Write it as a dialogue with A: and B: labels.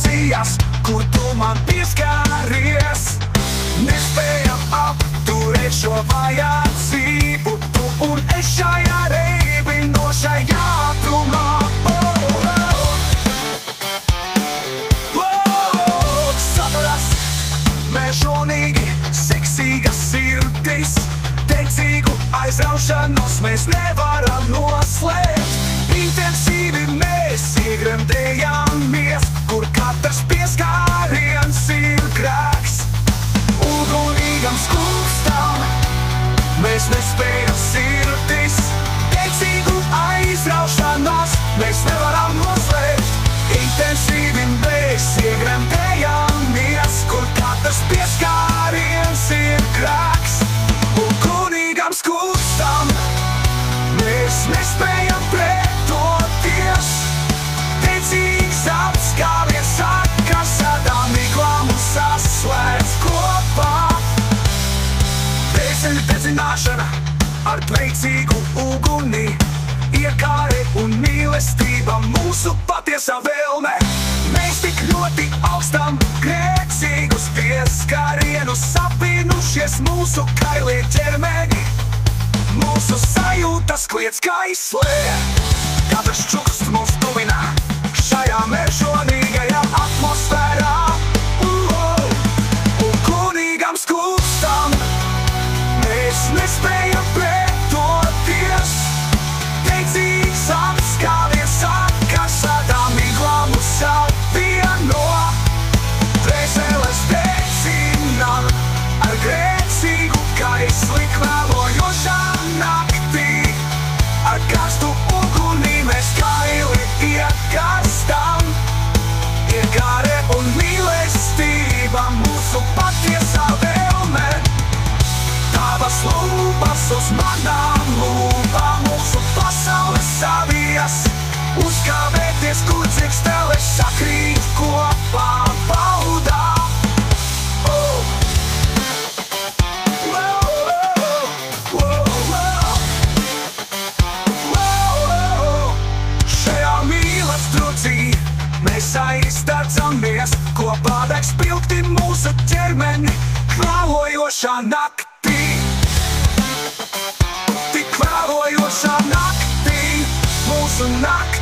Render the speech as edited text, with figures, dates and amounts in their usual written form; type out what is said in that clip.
A: ilūzijas, kur tu man pieskaries. Nespējam apturēt šo vajadzību, tu un es šajā reibinošajā ātrumā. Saprast, mežonīgi, seksīgas sirdis, teicīgu aizraušanos mēs nevaram noslēpt. Intensīvi mēs iegremdējāmies, kur katrs pieskāriens ir grēks. Ugunīgam skūstam mēs nespējam sirdis, teicīgu aizraušanos mēs nevaram noslēpt. Intensīvi mēs iegremdējāmies, kur katrs pieskāriens ir grēks. Ugunīgam skūstam mēs nespējam pretoties, teicīgs apskāvies sakas, sadām miglā mūs saslēdz kopā. Dēseļu dedzināšana ar priecīgu uguni, iekāre un mīlestība mūsu patiesā vēlme. Mēs tik ļoti augstam grēcīgus pieskarienus, sapinušies mūsu kailie ķermeni. Mūsu sajūtas kliedz kaislē, katrs čuksts mūs tuvina šajā mežonīgajā atmosfērā. Ugunīgam skūstam mēs nespējam pretoties, teicīgs apskāvies sakas, sadām miglā mūs savieno. Dvēseles dedzinām ar grēcīgu kaisli kvēlojošā naktī. Ar karstu uguni mēs kaili iekarstam, iekāre un mīlestība mūsu patiesā vēlme. Tavas lūpas uz manām lūpām, mūsu pasaules savijas, uzkāvēties, kur dzirksteles sakrīt kopā baudā. Šajā mīlestrucī mēs aizstācamies, kopā deg spilgti mūsu ķermeni kvēlojošā naktī. Tik kvēlojošā naktī, mūsu naktī.